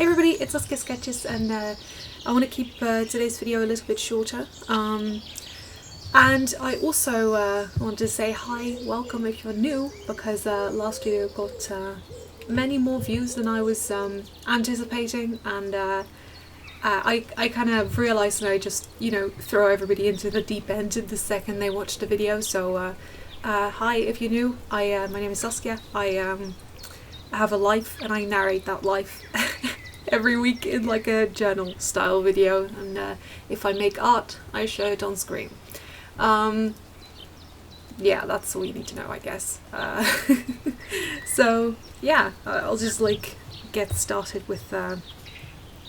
Hey everybody, it's SaskiaSketches, and I want to keep today's video a little bit shorter. And I also want to say hi, welcome if you're new, because last video got many more views than I was anticipating, and I kind of realised that I just, throw everybody into the deep end the second they watch the video. So hi if you're new, my name is Saskia. I have a life and I narrate that life every week in like a journal style video, and if I make art I show it on screen. Yeah, that's all you need to know, I guess. So yeah, I'll just like get started with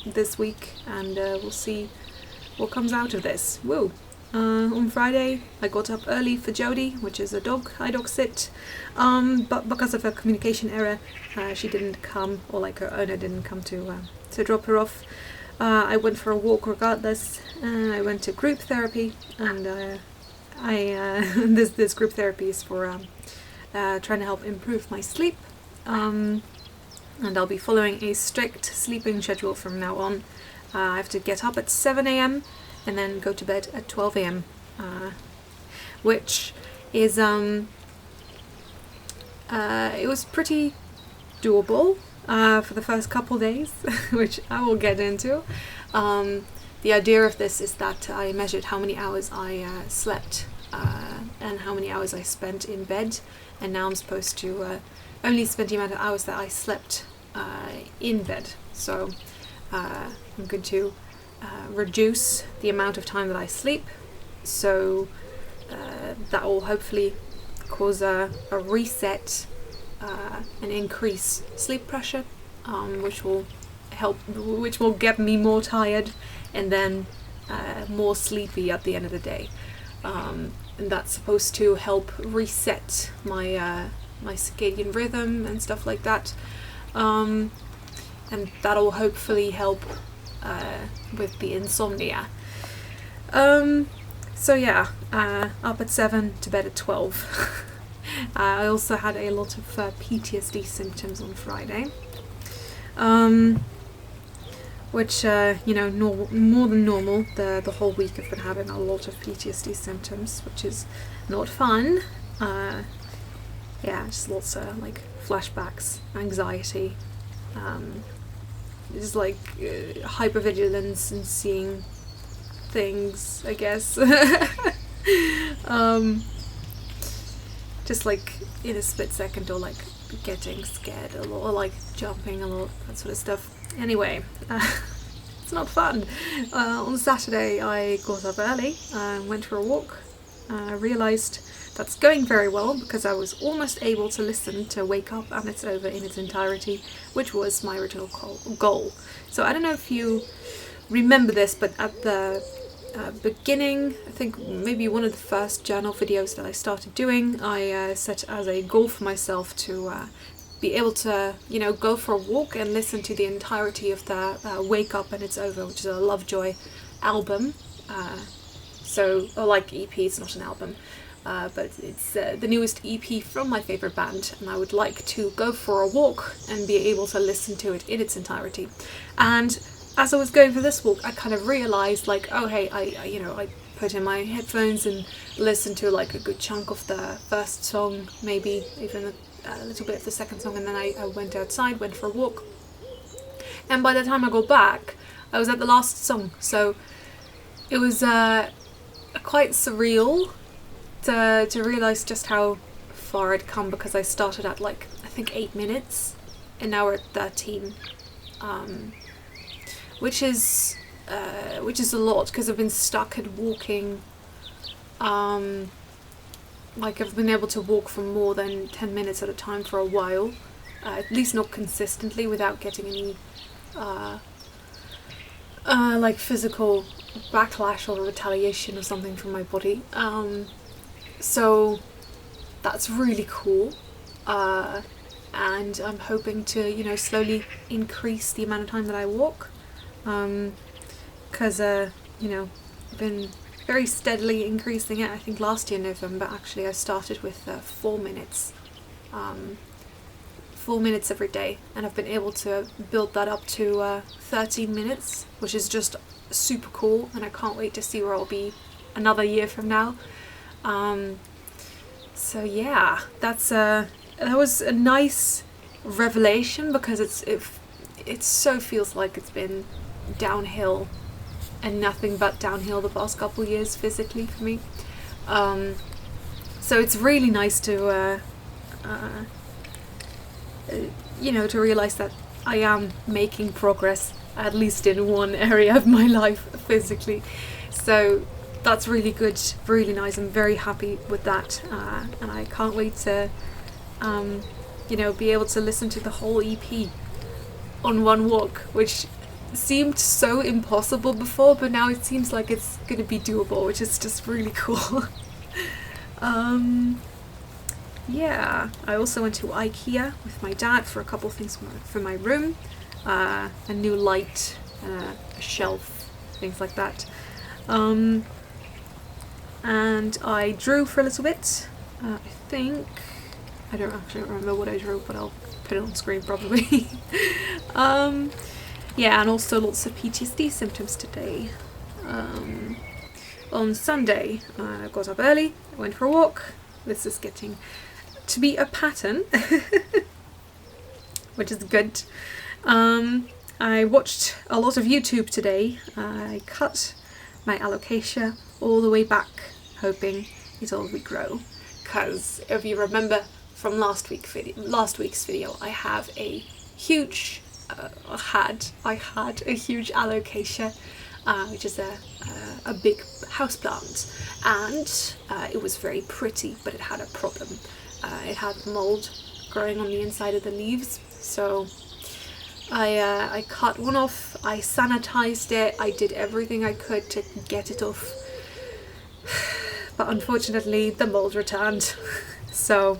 this week, and we'll see what comes out of this. Woo! On Friday I got up early for Jodie, which is a dog I dog sit, but because of a communication error she didn't come, or like her owner didn't come to drop her off. I went for a walk regardless, and I went to group therapy, and this group therapy is for trying to help improve my sleep, and I'll be following a strict sleeping schedule from now on. I have to get up at 7 AM and then go to bed at 12 AM, which is it was pretty doable for the first couple days, which I will get into. The idea of this is that I measured how many hours I slept and how many hours I spent in bed, and now I'm supposed to only spend the amount of hours that I slept in bed. So I'm going to reduce the amount of time that I sleep, so that will hopefully cause a reset and increase sleep pressure, which will get me more tired and then more sleepy at the end of the day, and that's supposed to help reset my my circadian rhythm and stuff like that, and that'll hopefully help with the insomnia. So yeah, up at 7 to bed at 12. I also had a lot of PTSD symptoms on Friday, which more than normal. The whole week I've been having a lot of PTSD symptoms, which is not fun. Yeah, just lots of like flashbacks, anxiety, just like hypervigilance and seeing things, I guess. Just like in a split second, or like getting scared a lot, or like jumping a lot, that sort of stuff. Anyway, it's not fun. On Saturday I got up early, went for a walk. Realised that's going very well, because I was almost able to listen to Wake Up and It's Over in its entirety, which was my original goal. So I don't know if you remember this, but at the beginning, I think maybe one of the first journal videos that I started doing, I set as a goal for myself to be able to, go for a walk and listen to the entirety of the Wake Up and It's Over, which is a Lovejoy album. Or like EP, it's not an album, but it's the newest EP from my favourite band, and I would like to go for a walk and be able to listen to it in its entirety. And as I was going for this walk, I kind of realised, like, oh hey, I put in my headphones and listened to like a good chunk of the first song, maybe even a little bit of the second song, and then I went outside, went for a walk, and by the time I got back I was at the last song. So it was quite surreal to realise just how far I'd come, because I started at like, I think 8 minutes, and now we're at 13, which is a lot, because I've been stuck at walking, like I've been able to walk for more than 10 minutes at a time for a while, at least not consistently, without getting any like physical backlash or retaliation or something from my body. So that's really cool, and I'm hoping to slowly increase the amount of time that I walk, because I've been very steadily increasing it. I think last year November actually I started with 4 minutes 4 minutes every day, and I've been able to build that up to 13 minutes, which is just super cool, and I can't wait to see where I'll be another year from now. So yeah, that was a nice revelation, because it so feels like it's been downhill and nothing but downhill the past couple years physically for me. So it's really nice to to realize that I am making progress, at least in one area of my life physically. So that's really good, really nice. I'm very happy with that, and I can't wait to be able to listen to the whole EP on one walk, which seemed so impossible before, but now it seems like it's gonna be doable, which is just really cool. Yeah, I also went to IKEA with my dad for a couple of things for my room, a new light, a shelf, things like that. And I drew for a little bit. I don't actually remember what I drew, but I'll put it on screen probably. Yeah, and also lots of PTSD symptoms today. On Sunday, I got up early, I went for a walk. This is getting to be a pattern, which is good. I watched a lot of YouTube today. I cut my alocasia all the way back, hoping it'll regrow. Because if you remember from last week's video, I have a huge I had a huge alocasia, which is a big houseplant, and it was very pretty, but it had a problem. It had mold growing on the inside of the leaves, so I cut one off, I sanitized it, I did everything I could to get it off, but unfortunately the mold returned. So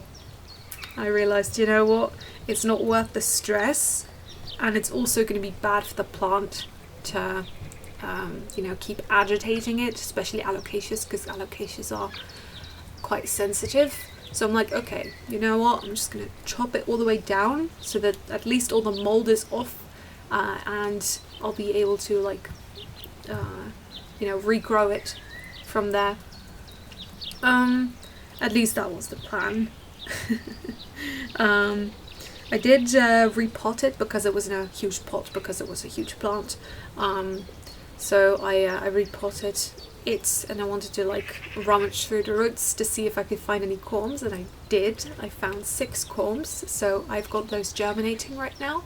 I realized, you know what, it's not worth the stress, and it's also going to be bad for the plant to keep agitating it, especially alocasias, because alocasias are quite sensitive. So I'm like, okay, you know what, I'm just going to chop it all the way down so that at least all the mold is off, and I'll be able to regrow it from there. At least that was the plan. I did repot it because it was in a huge pot, because it was a huge plant. So I repotted it, and I wanted to rummage through the roots to see if I could find any corms, and I did. I found 6 corms, so I've got those germinating right now,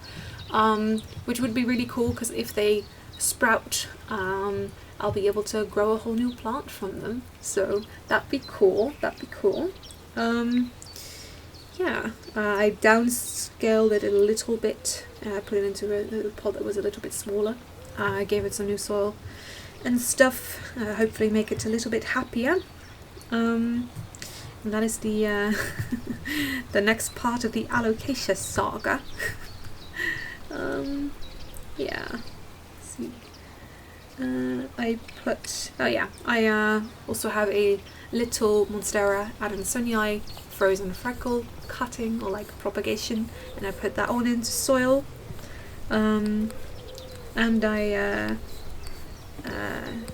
which would be really cool, because if they sprout, I'll be able to grow a whole new plant from them. So that'd be cool. Yeah, I downscaled it a little bit, put it into a pot that was a little bit smaller. I gave it some new soil and stuff, hopefully make it a little bit happier. And that is the the next part of the alocasia saga. Yeah, let's see. I also have a little Monstera adansonii frozen freckle cutting, or propagation, and I put that on into soil. And I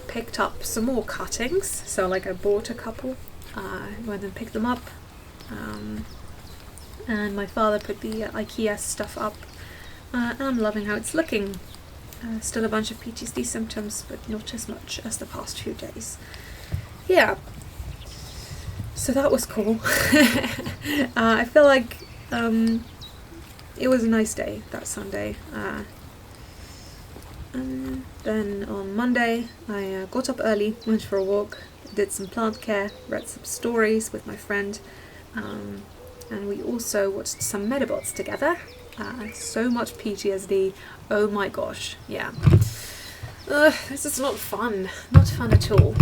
picked up some more cuttings, so I bought a couple, went and picked them up, and my father put the IKEA stuff up, and I'm loving how it's looking. Still a bunch of PTSD symptoms, but not as much as the past few days. Yeah, so that was cool. I feel like it was a nice day that Sunday. And then on Monday I got up early, went for a walk, did some plant care, read some stories with my friend, and we also watched some Medabots together. So much PTSD, oh my gosh, yeah. This is not fun at all.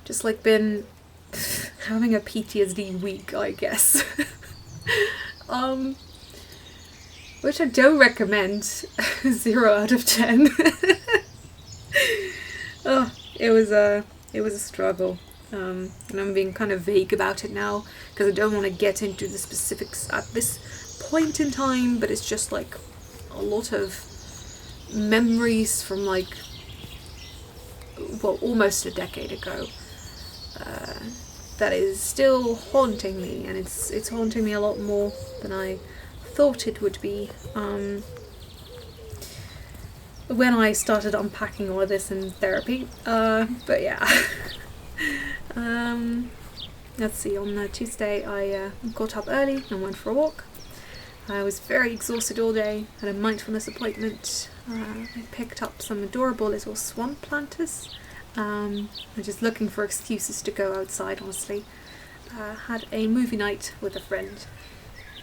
Just been having a PTSD week, I guess. Which I don't recommend. 0 out of 10. Oh, it was a struggle. and I'm being kind of vague about it now because I don't want to get into the specifics at this point in time, but it's just like a lot of memories from like, well, almost a decade ago, that is still haunting me, and it's haunting me a lot more than I thought it would be when I started unpacking all of this in therapy. But yeah. Let's see, on Tuesday I got up early and went for a walk. I was very exhausted all day, had a mindfulness appointment. I picked up some adorable little swan planters. I'm just looking for excuses to go outside, honestly. Had a movie night with a friend.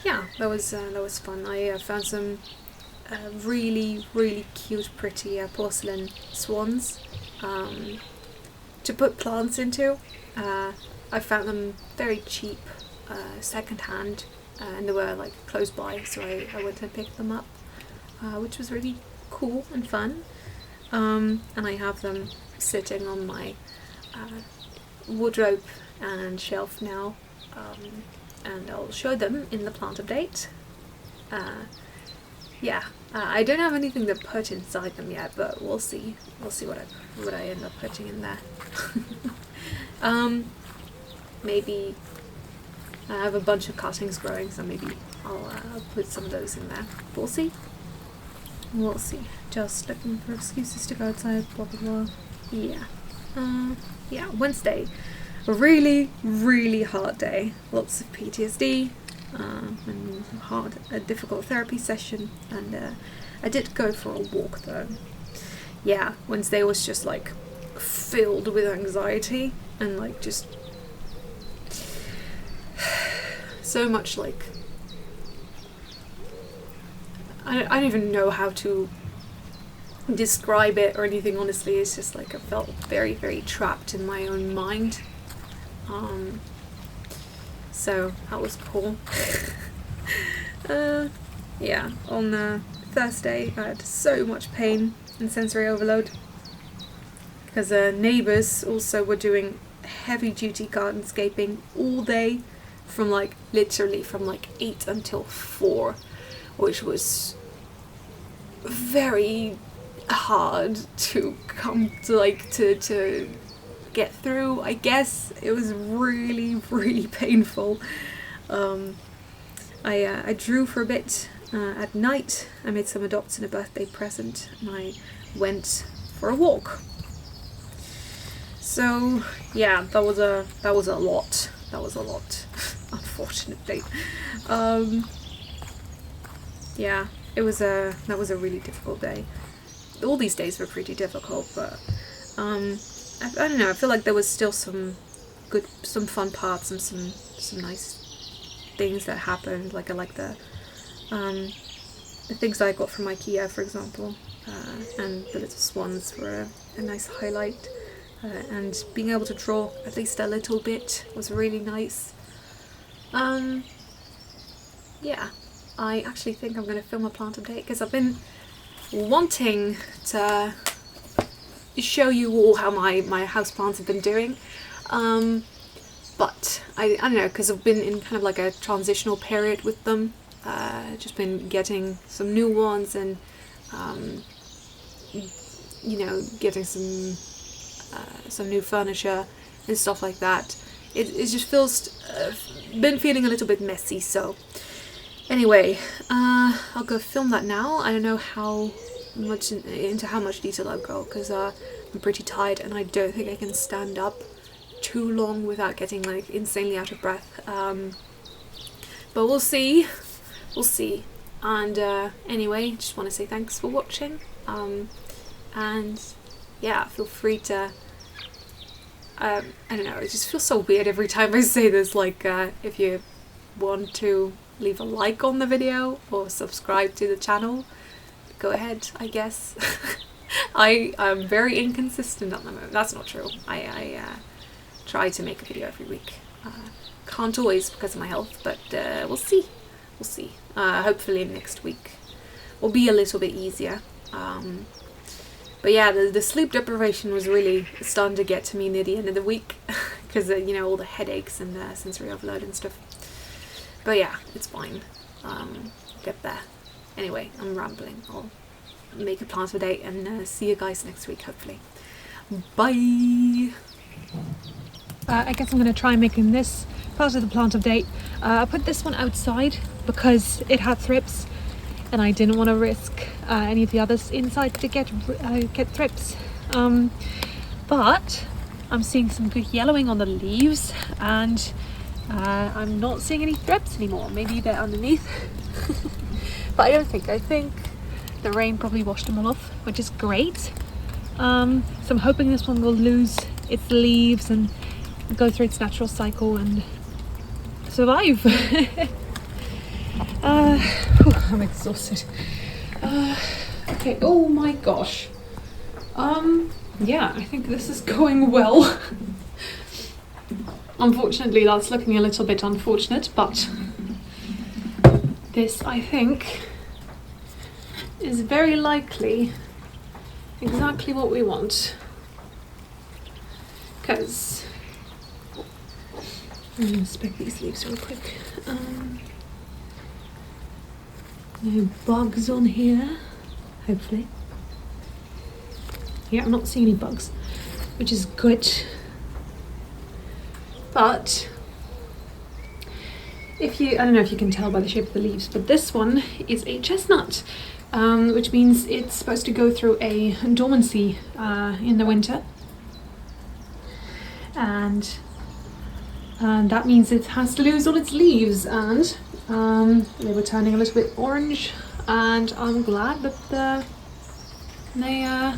Yeah, that was fun. I found some really, really cute, pretty porcelain swans to put plants into. I found them very cheap, second-hand, and they were like close by, so I went and picked them up, which was really cool and fun. And I have them sitting on my wardrobe and shelf now, and I'll show them in the plant update. Yeah, I don't have anything to put inside them yet, but we'll see. We'll see what I end up putting in there. Maybe I have a bunch of cuttings growing, so maybe I'll put some of those in there. We'll see. We'll see. Just looking for excuses to go outside, blah blah blah. Yeah. Yeah, Wednesday. A really, really hard day. Lots of PTSD, and a difficult therapy session, and I did go for a walk though. Yeah, Wednesday was just like filled with anxiety and like just so much like I don't even know how to describe it or anything, honestly. It's just like I felt very, very trapped in my own mind. So that was cool. Yeah, on Thursday I had so much pain and sensory overload because neighbours also were doing heavy duty gardenscaping all day from like literally from like 8 until 4, which was very hard to come to, like to get through, I guess. It was really, really painful. I drew for a bit at night. I made some adopts and a birthday present, and I went for a walk. So yeah, that was a lot. That was a lot, unfortunately. Yeah, that was a really difficult day. All these days were pretty difficult, but I don't know. I feel like there was still some fun parts and some nice things that happened. Like I like the things I got from IKEA, for example, and the little swans were a nice highlight. And being able to draw at least a little bit was really nice. Yeah, I actually think I'm going to film a plant update because I've been wanting to show you all how my houseplants have been doing. But I don't know, because I've been in kind of like a transitional period with them. Just been getting some new ones and you know, getting some new furniture and stuff like that. It just feels been feeling a little bit messy. So anyway, I'll go film that now. I don't know how much into how much detail I'll go because I'm pretty tired and I don't think I can stand up too long without getting like insanely out of breath. But we'll see. And anyway, just want to say thanks for watching. And yeah, feel free to I don't know, it just feels so weird every time I say this, like if you want to leave a like on the video or subscribe to the channel, go ahead, I guess. I'm very inconsistent at the moment. That's not true. I try to make a video every week. Can't always because of my health, but we'll see. Hopefully next week will be a little bit easier. But yeah, the sleep deprivation was really starting to get to me near the end of the week because you know, all the headaches and sensory overload and stuff. But yeah, it's fine. Get there. Anyway, I'm rambling. I'll make a plan for the day and see you guys next week, hopefully. Bye! I guess I'm going to try making this part of the plant update. I put this one outside because it had thrips and I didn't want to risk any of the others inside to get thrips. But I'm seeing some good yellowing on the leaves and I'm not seeing any thrips anymore. Maybe they're underneath. But I don't think. I think the rain probably washed them all off, which is great. So I'm hoping this one will lose its leaves and go through its natural cycle and survive. I'm exhausted. Okay, oh my gosh. Yeah, I think this is going well. Unfortunately, that's looking a little bit unfortunate, but this, I think, is very likely exactly what we want. Because I'm going to inspect these leaves real quick. No bugs on here, hopefully. Yeah, I'm not seeing any bugs, which is good. But if you, I don't know if you can tell by the shape of the leaves, but this one is a chestnut, which means it's supposed to go through a dormancy in the winter. And that means it has to lose all its leaves, and they were turning a little bit orange, and I'm glad that they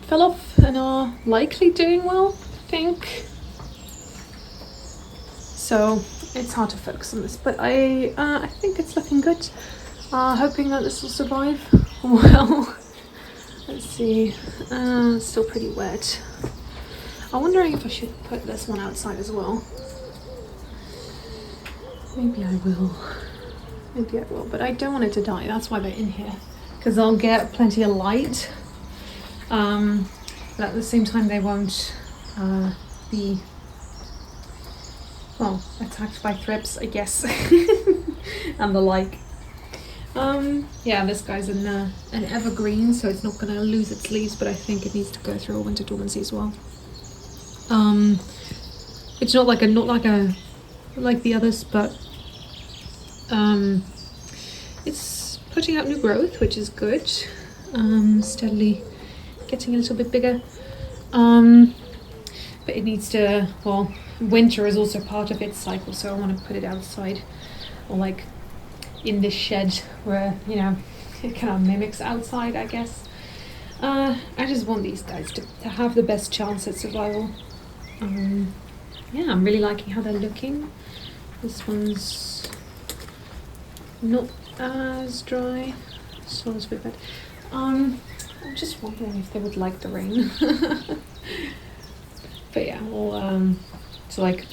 fell off and are likely doing well, I think. So it's hard to focus on this, but I think it's looking good. Hoping that this will survive well. Let's see, still pretty wet. I'm wondering if I should put this one outside as well. Maybe I will. Maybe I will, but I don't want it to die. That's why they're in here, because I'll get plenty of light. But at the same time, they won't be, well, attacked by thrips, I guess, and the like. Yeah, this guy's an evergreen, so it's not going to lose its leaves, but I think it needs to go through a winter dormancy as well. It's not like the others, but it's putting out new growth, which is good. Steadily getting a little bit bigger. But it needs to, well, winter is also part of its cycle, so I want to put it outside, or like in this shed where, you know, it kind of mimics outside, I guess. I just want these guys to have the best chance at survival. Yeah, I'm really liking how they're looking. This one's not as dry. This one's a bit bad. I'm just wondering if they would like the rain. But yeah, we'll to like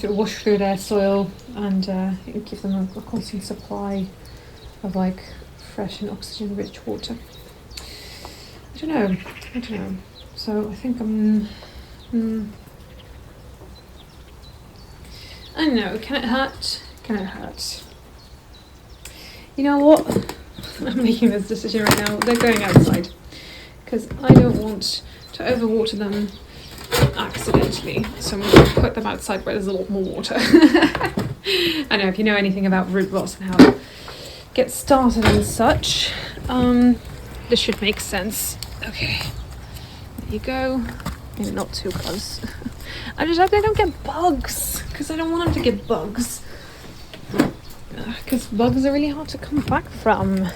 wash through their soil and give them a constant supply of like fresh and oxygen-rich water. I don't know. So I think I'm. I don't know. Can it hurt? Can it hurt? You know what? I'm making this decision right now. They're going outside because I don't want to overwater them accidentally, so I'm going to put them outside where there's a lot more water. I know, if you know anything about root rot and how it gets started and such, this should make sense. Okay, there you go. Maybe not too close. I just hope they don't get bugs, because I don't want them to get bugs. Because bugs are really hard to come back from.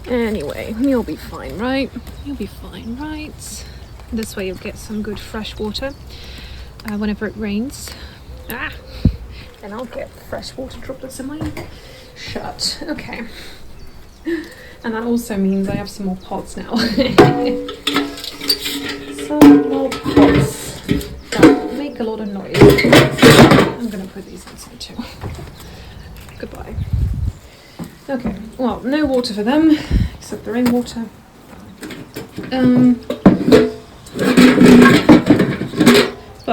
Anyway, you'll be fine, right? You'll be fine, right? This way you'll get some good fresh water whenever it rains. And I'll get fresh water droplets in my shirt. Okay. And that also means I have some more pots now. Some more pots that make a lot of noise. I'm going to put these inside too. Goodbye. Okay, well, no water for them, except the rainwater.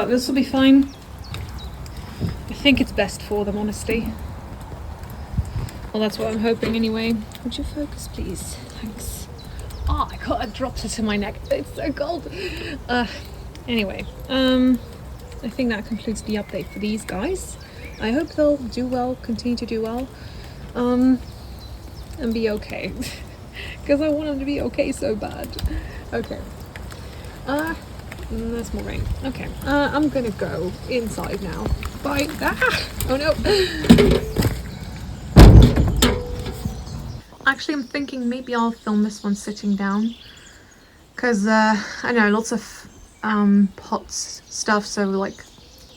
but this will be fine. I think it's best for them, honestly. Well, that's what I'm hoping anyway. Would you focus, please? Thanks. Oh, I got a drop to my neck. It's so cold. Anyway, I think that concludes the update for these guys. I hope they'll do well, continue to do well, and be okay. Because I want them to be okay so bad. Okay. There's more rain. Okay. I'm gonna go inside now. Bye. Ah! Oh no. Actually, I'm thinking maybe I'll film this one sitting down. Because, I know, lots of POTS stuff, so like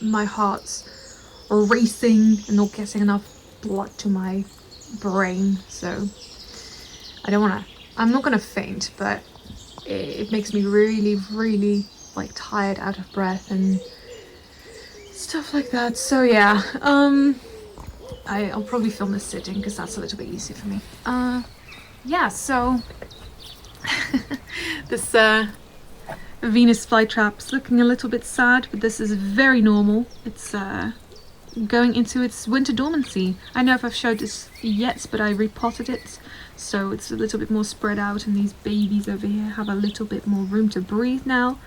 my heart's racing and not getting enough blood to my brain, so I'm not gonna faint, but it makes me really like tired, out of breath and stuff like that. So yeah, I'll probably film this sitting because that's a little bit easier for me. Yeah, so this Venus flytrap's looking a little bit sad, but this is very normal. It's going into its winter dormancy. I don't know if I've showed this yet, but I repotted it, so it's a little bit more spread out, and these babies over here have a little bit more room to breathe now.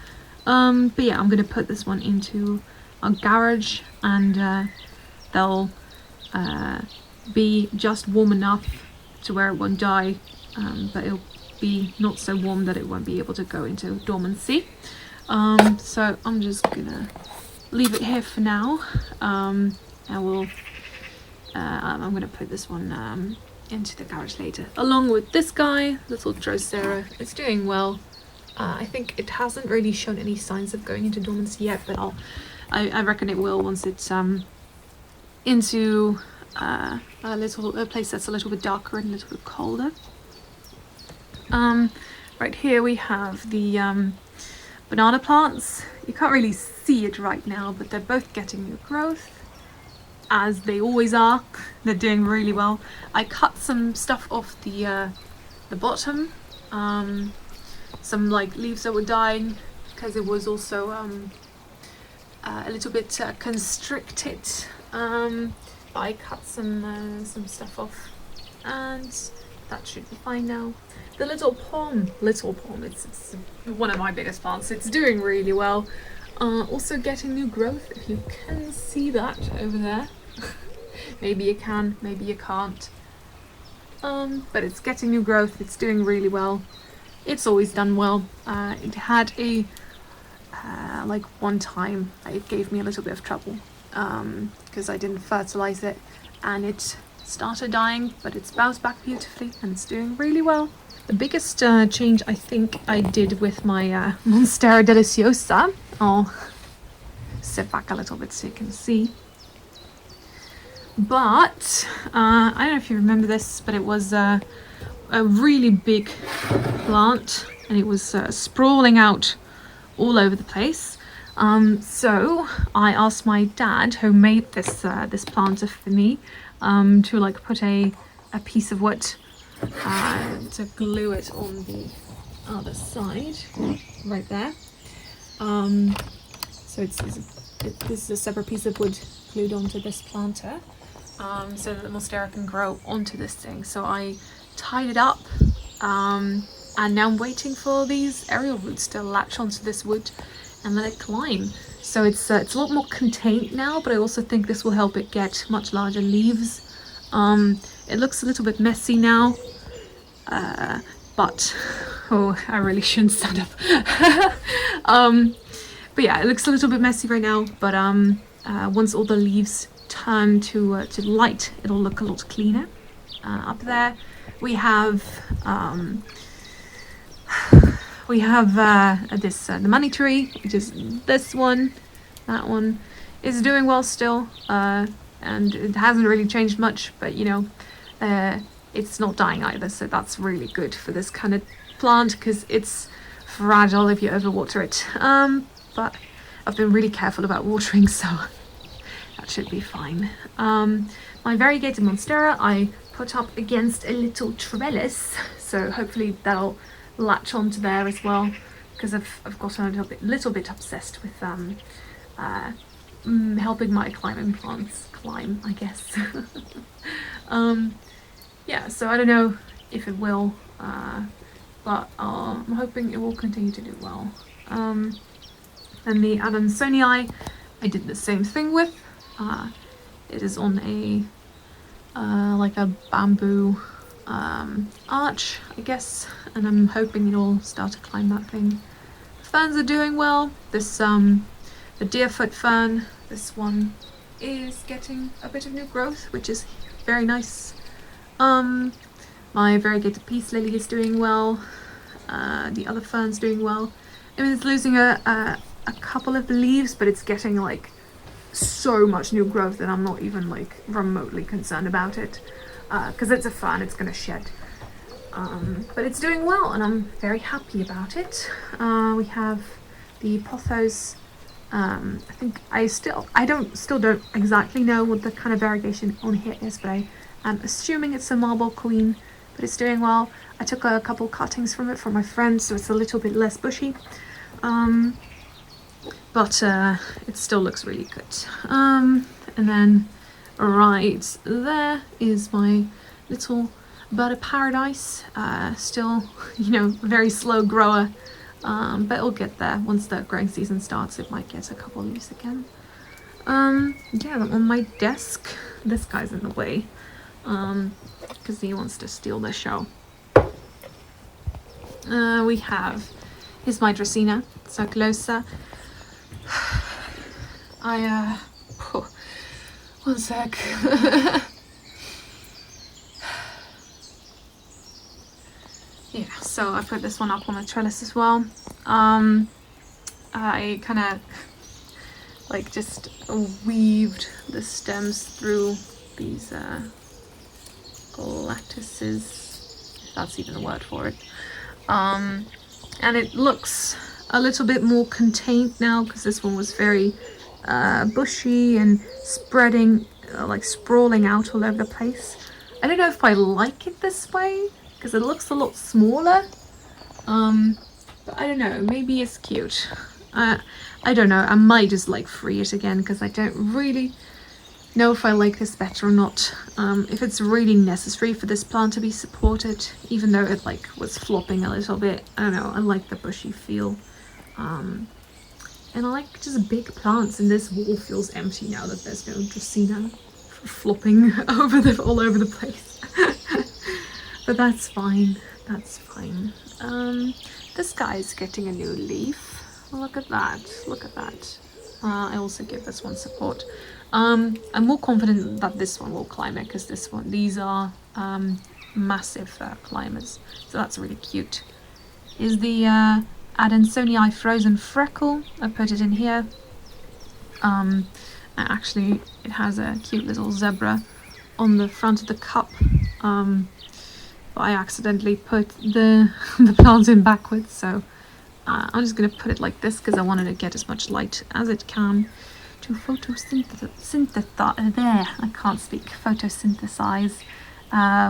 But yeah, I'm gonna put this one into our garage, and they'll be just warm enough to where it won't die, but it'll be not so warm that it won't be able to go into dormancy. So I'm just gonna leave it here for now, and I'm gonna put this one into the garage later, along with this guy, little Drosera. It's doing well. I think it hasn't really shown any signs of going into dormancy yet, but I reckon it will once it's into a place that's a little bit darker and a little bit colder. Right here we have the banana plants. You can't really see it right now, but they're both getting new growth, as they always are. They're doing really well. I cut some stuff off the bottom, some like leaves that were dying, because it was also a little bit constricted. I cut some stuff off, and that should be fine now. The little palm, it's one of my biggest plants. It's doing really well. Also getting new growth, if you can see that over there. Maybe you can, maybe you can't. But it's getting new growth, it's doing really well. It's always done well. It had a, like one time, it gave me a little bit of trouble, because I didn't fertilize it, and it started dying, but it's bounced back beautifully and it's doing really well. The biggest change I think I did with my Monstera Deliciosa, I'll sit back a little bit so you can see, but I don't know if you remember this, but it was a really big plant, and it was sprawling out all over the place. So I asked my dad, who made this this planter for me, to like put a piece of wood to glue it on the other side, right there. So this is a separate piece of wood glued onto this planter, so that the Monstera can grow onto this thing. So I tied it up, and now I'm waiting for these aerial roots to latch onto this wood and let it climb. So it's a lot more contained now, but I also think this will help it get much larger leaves. It looks a little bit messy now, but oh, I really shouldn't stand up. But yeah, it looks a little bit messy right now, but once all the leaves turn to light, it'll look a lot cleaner. Up there we have this the money tree, which is this one. That one is doing well still, and it hasn't really changed much, but you know, it's not dying either, so that's really good for this kind of plant, because it's fragile if you overwater it. But I've been really careful about watering, so that should be fine. My variegated Monstera I put up against a little trellis, so hopefully that'll latch onto there as well, because I've gotten a little bit obsessed with helping my climbing plants climb, I guess. Yeah, so I don't know if it will, but I'm hoping it will continue to do well. And the Adansonii, I did the same thing with. It is on a like a bamboo arch, I guess, and I'm hoping it'll start to climb that thing. The ferns are doing well. This the deerfoot fern, this one is getting a bit of new growth, which is very nice. My variegated peace lily is doing well. The other fern's doing well. I mean, it's losing a couple of the leaves, but it's getting like so much new growth that I'm not even like remotely concerned about it, because it's a fern, it's gonna shed. But it's doing well, and I'm very happy about it. We have the pothos. I think I still don't exactly know what the kind of variegation on here is, but I'm assuming it's a marble queen, but it's doing well. I took a couple cuttings from it from my friend, so it's a little bit less bushy. But it still looks really good. And then right there is my little bird of paradise. Still, you know, very slow grower, but it'll get there. Once the growing season starts, it might get a couple leaves again. Yeah, on my desk, this guy's in the way, because he wants to steal the show. We have, here's my Dracaena, SaskiaSketches. One sec. Yeah, so I put this one up on the trellis as well. I kind of like just weaved the stems through these lattices, if that's even a word for it. And it looks a little bit more contained now, because this one was very bushy and spreading, like sprawling out all over the place. I don't know if I like it this way, because it looks a lot smaller. But I don't know, maybe it's cute. I don't know, I might just like free it again, because I don't really know if I like this better or not. If it's really necessary for this plant to be supported, even though it like was flopping a little bit. I don't know, I like the bushy feel. And I like just big plants, and this wall feels empty now that there's no Dracaena flopping all over the place. But that's fine, that's fine. This guy is getting a new leaf. Look at that, look at that. I also give this one support. I'm more confident that this one will climb it, because these are massive climbers, so that's really cute. Is the Adansonii Frozen Freckle. I put it in here. Actually, it has a cute little zebra on the front of the cup. But I accidentally put the plant in backwards, so I'm just going to put it like this, because I wanted to get as much light as it can to photosynthesize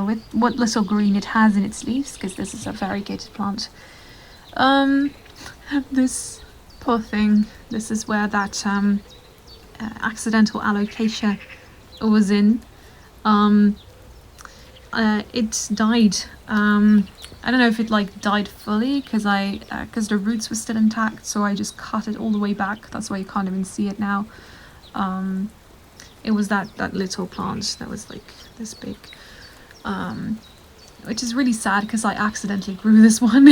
with what little green it has in its leaves, because this is a variegated plant. This poor thing, this is where that accidental alocasia was in. It died. I don't know if it like died fully, because the roots were still intact, so I just cut it all the way back. That's why you can't even see it now. It was that little plant that was like this big, which is really sad, because I accidentally grew this one.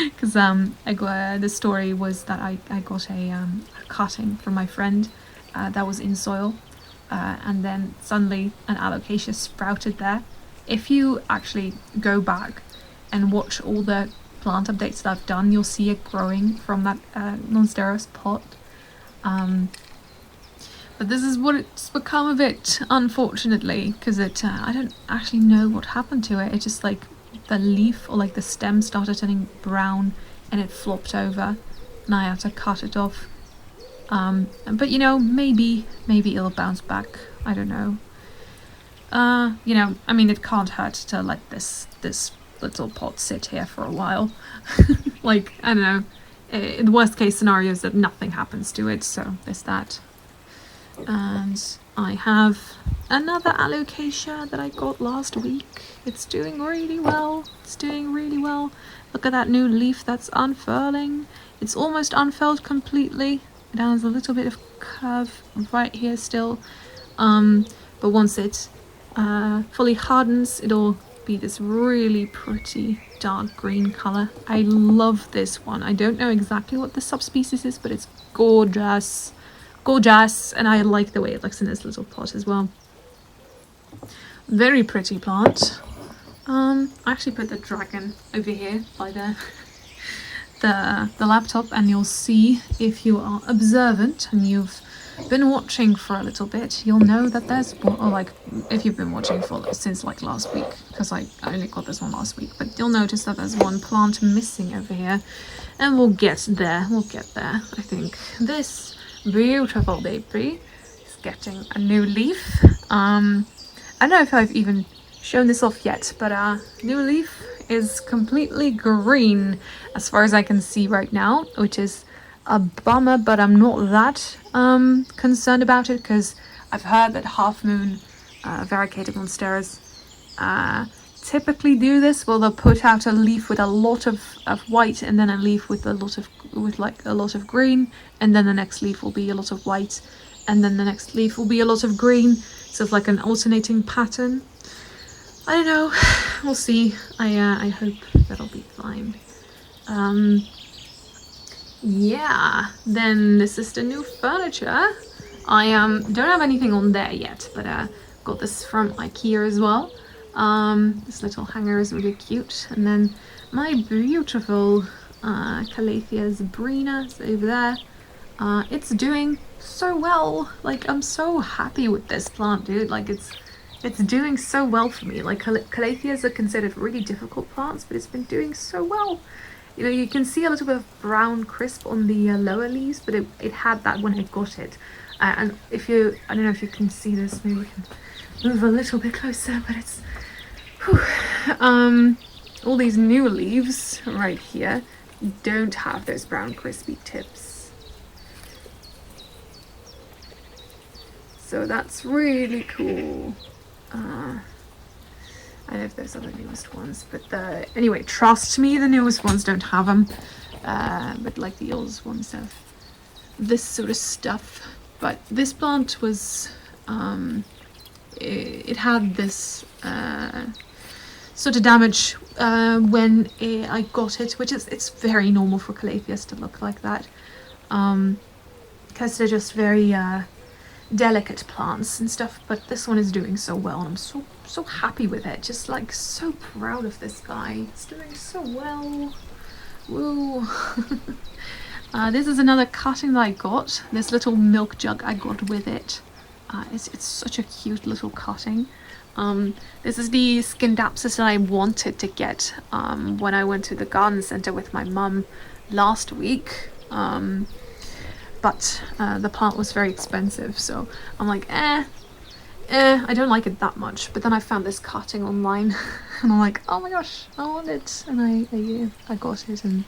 Because the story was that I got a cutting from my friend that was in soil, and then suddenly an alocasia sprouted there. If you actually go back and watch all the plant updates that I've done, you'll see it growing from that non-steros pot. But this is what it's become of it, unfortunately, because I don't actually know what happened to it. It just like the leaf or like the stem started turning brown and it flopped over, and I had to cut it off. But you know, maybe it'll bounce back. I don't know. You know, I mean, it can't hurt to let this little pot sit here for a while. Like, I don't know, in worst case scenarios that nothing happens to it, so there's that. And I have another alocasia that I got last week. It's doing really well. It's doing really well. Look at that new leaf that's unfurling. It's almost unfurled completely. It has a little bit of curve right here still. But once it fully hardens, it'll be this really pretty dark green color. I love this one. I don't know exactly what the subspecies is, but it's gorgeous. Gorgeous, and I like the way it looks in this little pot as well. Very pretty plant. I actually put the dragon over here by the laptop, and you'll see, if you are observant and you've been watching for a little bit, you'll know that there's, or like if you've been watching for since like last week, because I only got this one last week, but you'll notice that there's one plant missing over here, and we'll get there. We'll get there. I think this beautiful baby is getting a new leaf. I don't know if I've even shown this off yet, but new leaf is completely green as far as I can see right now, which is a bummer, but I'm not that concerned about it, because I've heard that half moon variegated monsteras typically do this. Well, they'll put out a leaf with a lot of white, and then a leaf with a lot of green, and then the next leaf will be a lot of white, and then the next leaf will be a lot of green. So it's like an alternating pattern. I don't know. We'll see. I hope that'll be fine. Yeah. Then this is the new furniture. I don't have anything on there yet, but got this from IKEA as well. This little hanger is really cute, and then my beautiful Calathea zebrina is over there. It's doing so well. Like, I'm so happy with this plant, dude. Like, it's doing so well for me. Like, Calatheas are considered really difficult plants, but it's been doing so well. You know, you can see a little bit of brown crisp on the lower leaves, but it had that when I got it. And if you, I don't know if you can see this, maybe we can move a little bit closer, but it's, whew. All these new leaves right here don't have those brown crispy tips. So that's really cool. I don't know if those are the newest ones, but anyway, trust me, the newest ones don't have them. But like the oldest ones have this sort of stuff. But this plant was, it had this sort of damage when I got it, which is, it's very normal for Calatheas to look like that, because they're just very delicate plants and stuff. But this one is doing so well, and I'm so happy with it. Just like so proud of this guy. It's doing so well. Woo. This is another cutting that I got. This little milk jug I got with it. It's such a cute little cutting. This is the Scindapsus that I wanted to get when I went to the garden center with my mum last week. But the plant was very expensive, so I'm like, I don't like it that much. But then I found this cutting online, and I'm like, oh my gosh, I want it, and I got it, and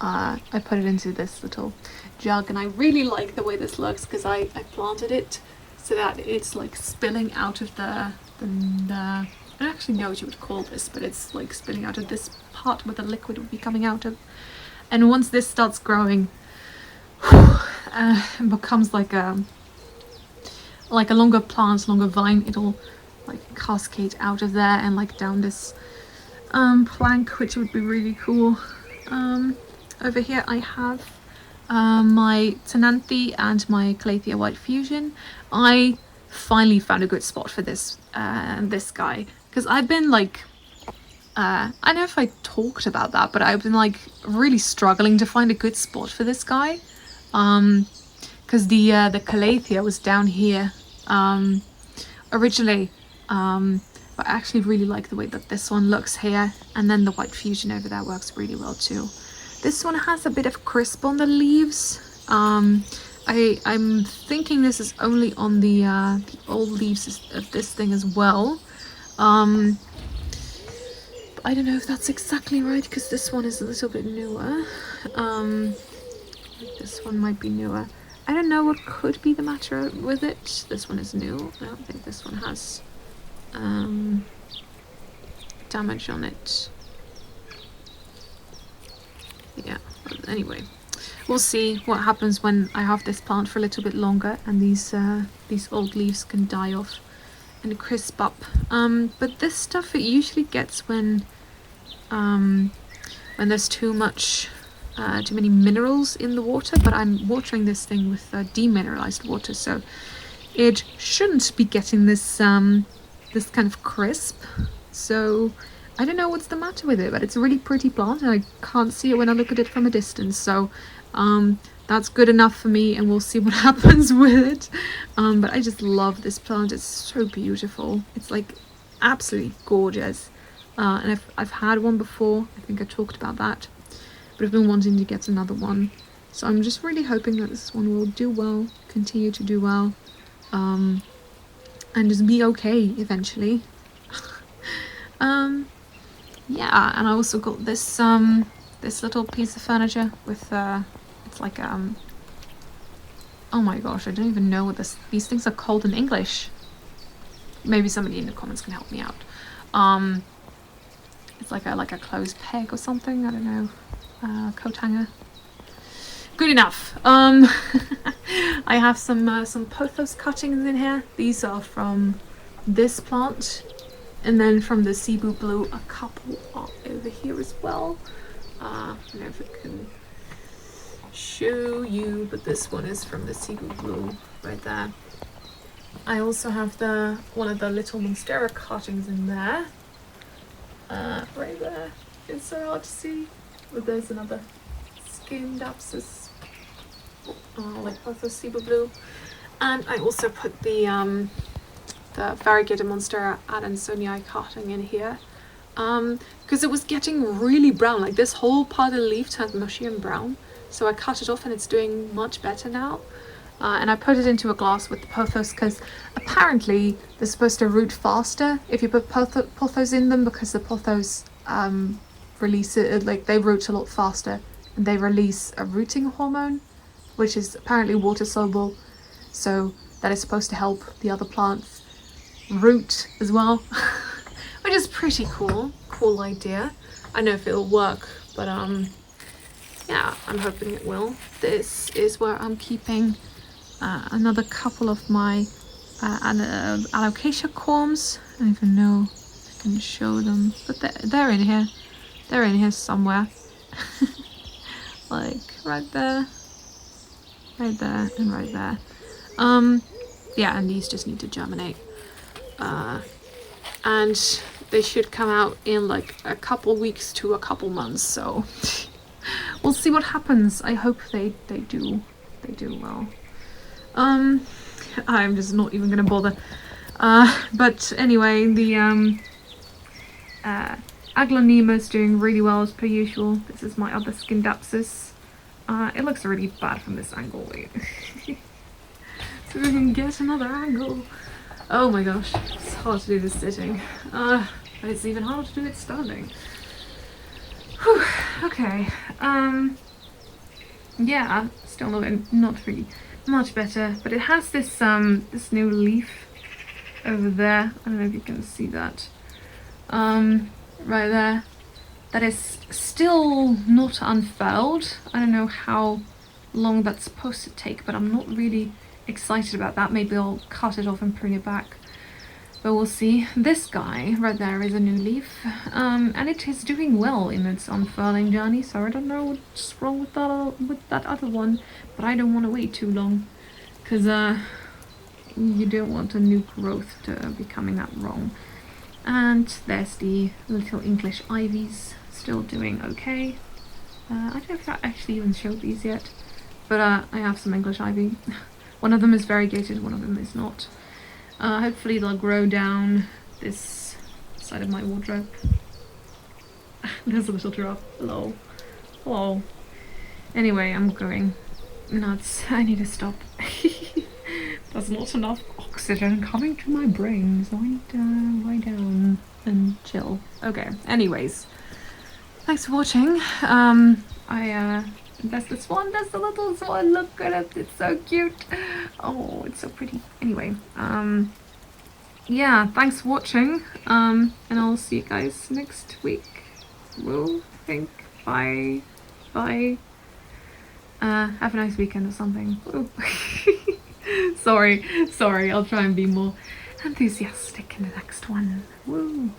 I put it into this little jug, and I really like the way this looks, because I planted it so that it's like spilling out of the I don't actually know what you would call this, but it's like spilling out of this part where the liquid would be coming out of. And once this starts growing, it becomes like a longer plant, longer vine, it'll like cascade out of there and like down this plank, which would be really cool. Over here I have my Tenanthe and my Calathea White Fusion. I finally found a good spot for this this guy, because I've been like, I don't know if I talked about that, but I've been like really struggling to find a good spot for this guy, because the Calathea was down here originally, but I actually really like the way that this one looks here, and then the White Fusion over there works really well too. This one has a bit of crisp on the leaves. I'm thinking this is only on the old leaves of this thing as well. But I don't know if that's exactly right, because this one is a little bit newer. This one might be newer. I don't know what could be the matter with it. This one is new. I don't think this one has damage on it. Yeah, but anyway, we'll see what happens when I have this plant for a little bit longer and these old leaves can die off and crisp up. But this stuff it usually gets when there's too many minerals in the water, but I'm watering this thing with demineralized water, so it shouldn't be getting this this kind of crisp. So I don't know what's the matter with it, but it's a really pretty plant and I can't see it when I look at it from a distance, so that's good enough for me, and we'll see what happens with it. But I just love this plant. It's so beautiful. It's like absolutely gorgeous. And I've had one before. I think I talked about that, but I've been wanting to get another one, so I'm just really hoping that this one will do well, continue to do well, and just be okay eventually. Yeah, and I also got this this little piece of furniture with it's like oh my gosh, I don't even know what these things are called in English. Maybe somebody in the comments can help me out. It's like a closed peg or something, I don't know. Coat hanger. Good enough. I have some pothos cuttings in here. These are from this plant, and then from the Cebu Blue a couple are over here as well. I don't know if I can show you, but this one is from the Cebu Blue right there. I also have one of the little Monstera cuttings in there. Right there. It's so hard to see, but there's another ScreenPlay, like Pothos Cebu Blue, and I also put the variegated Monstera Adansonii cutting in here, because it was getting really brown. Like this whole part of the leaf turned mushy and brown, so I cut it off and it's doing much better now. And I put it into a glass with the pothos because apparently they're supposed to root faster if you put pothos in them, because the pothos release it, like they root a lot faster and they release a rooting hormone, which is apparently water soluble, so that is supposed to help the other plants root as well. Which is pretty cool idea. I don't know if it'll work, but yeah, I'm hoping it will. This is where I'm keeping another couple of my alocasia corms. I don't even know if I can show them, but they're in here. They're in here somewhere. Like right there, and right there. Yeah, and these just need to germinate. And they should come out in like a couple weeks to a couple months, so we'll see what happens. I hope they do well. I'm just not even gonna bother. But anyway, the Aglaonema is doing really well as per usual. This is my other ScreenPlay. It looks really bad from this angle. Wait. So we can get another angle. Oh my gosh, it's hard to do this sitting. But it's even harder to do it standing. Whew, okay. Yeah, still not really much better, but it has this this new leaf over there. I don't know if you can see that. Right there. That is still not unfurled. I don't know how long that's supposed to take, but I'm not really excited about that. Maybe I'll cut it off and prune it back, but we'll see. This guy right there is a new leaf, and it is doing well in its unfurling journey, so I don't know what's wrong with that other one, but I don't want to wait too long, because you don't want a new growth to be coming that wrong. And there's the little English ivies, still doing okay. I don't know if I actually even showed these yet, but I have some English ivy. One of them is variegated, one of them is not. Hopefully they'll grow down this side of my wardrobe. There's a little giraffe. Hello. Hello. Anyway, I'm going nuts. I need to stop. There's not enough oxygen coming to my brain, so I need to lie down and chill. Okay, anyways. Thanks for watching. I And there's the swan, there's the little swan, look at it, it's so cute. Oh, it's so pretty. Anyway, yeah, thanks for watching, and I'll see you guys next week. We'll think. Bye. Bye. Have a nice weekend or something. Sorry, I'll try and be more enthusiastic in the next one. Woo.